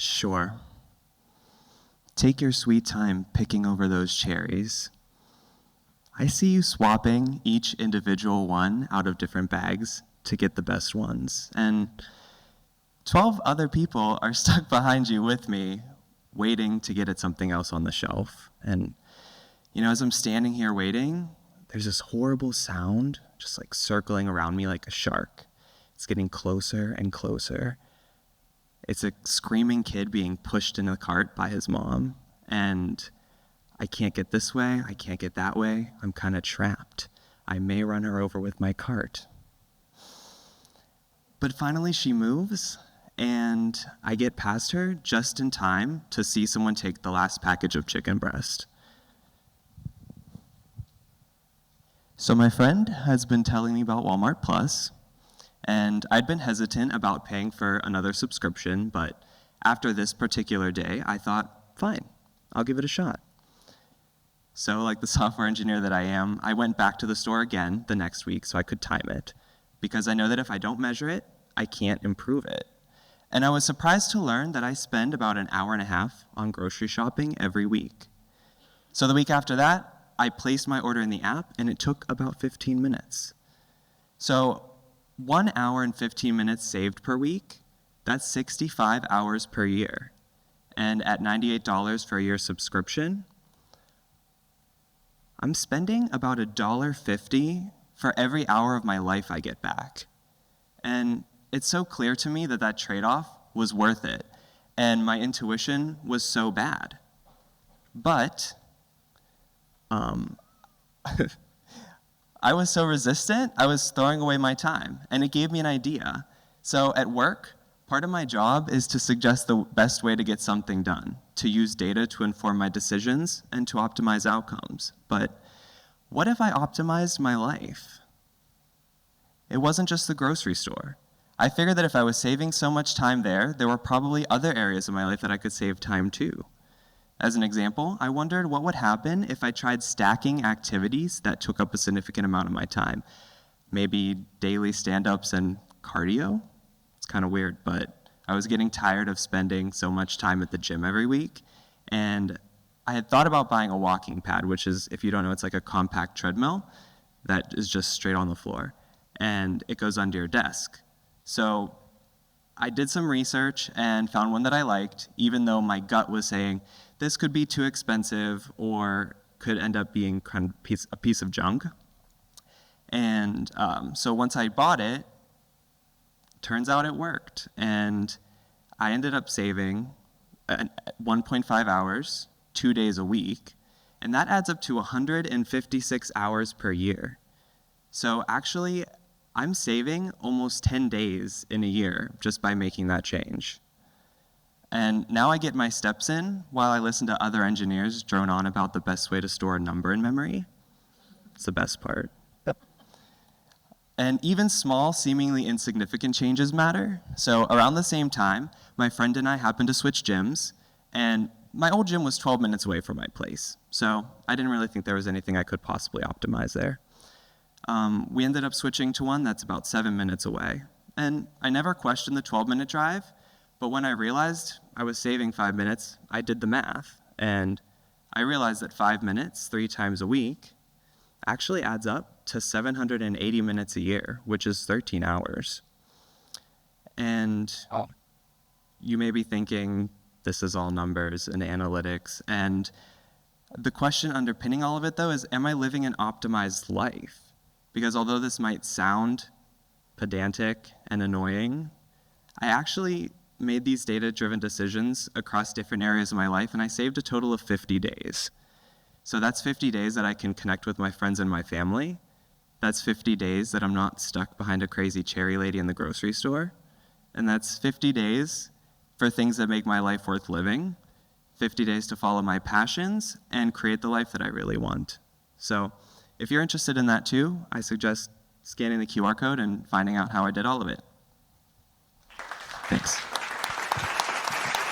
Sure. Take your sweet time picking over those cherries. I see you swapping each individual one out of different bags to get the best ones. And 12 other people are stuck behind you with me, waiting to get at something else on the shelf. And, as I'm standing here waiting, there's this horrible sound just like circling around me like a shark. It's getting closer and closer. It's a screaming kid being pushed in a cart by his mom. And I can't get this way, I can't get that way. I'm kind of trapped. I may run her over with my cart. But finally she moves, and I get past her just in time to see someone take the last package of chicken breast. So my friend has been telling me about Walmart Plus, and I'd been hesitant about paying for another subscription, but after this particular day, I thought, fine, I'll give it a shot. So like the software engineer that I am, I went back to the store again the next week so I could time it, because I know that if I don't measure it, I can't improve it. And I was surprised to learn that I spend about an hour and a half on grocery shopping every week. So the week after that, I placed my order in the app, and it took about 15 minutes. So 1 hour and 15 minutes saved per week, that's 65 hours per year. And at $98 for a year subscription, I'm spending about $1.50 for every hour of my life I get back. And it's so clear to me that that trade-off was worth it, and my intuition was so bad. But I was so resistant, I was throwing away my time, and it gave me an idea. So at work, part of my job is to suggest the best way to get something done, to use data to inform my decisions and to optimize outcomes. But what if I optimized my life? It wasn't just the grocery store. I figured that if I was saving so much time there were probably other areas of my life that I could save time too. As an example, I wondered what would happen if I tried stacking activities that took up a significant amount of my time. Maybe daily stand-ups and cardio? It's kind of weird, but I was getting tired of spending so much time at the gym every week, and I had thought about buying a walking pad, which is, if you don't know, it's like a compact treadmill that is just straight on the floor, and it goes under your desk. So I did some research and found one that I liked, even though my gut was saying, this could be too expensive or could end up being kind of a piece of junk. And so once I bought it, turns out it worked. And I ended up saving 1.5 hours, 2 days a week, and that adds up to 156 hours per year. So actually, I'm saving almost 10 days in a year just by making that change. And now I get my steps in while I listen to other engineers drone on about the best way to store a number in memory. It's the best part. Yep. And even small, seemingly insignificant changes matter. So around the same time, my friend and I happened to switch gyms, and my old gym was 12 minutes away from my place. So I didn't really think there was anything I could possibly optimize there. We ended up switching to one that's about 7 minutes away. And I never questioned the 12-minute drive, but when I realized I was saving 5 minutes, I did the math. And I realized that 5 minutes, 3 times a week, actually adds up to 780 minutes a year, which is 13 hours. And you may be thinking, this is all numbers and analytics. And the question underpinning all of it, though, is, am I living an optimized life? Because although this might sound pedantic and annoying, I actually made these data-driven decisions across different areas of my life, and I saved a total of 50 days. So that's 50 days that I can connect with my friends and my family. That's 50 days that I'm not stuck behind a crazy cherry lady in the grocery store. And that's 50 days for things that make my life worth living, 50 days to follow my passions and create the life that I really want. So if you're interested in that too, I suggest scanning the QR code and finding out how I did all of it. Thanks.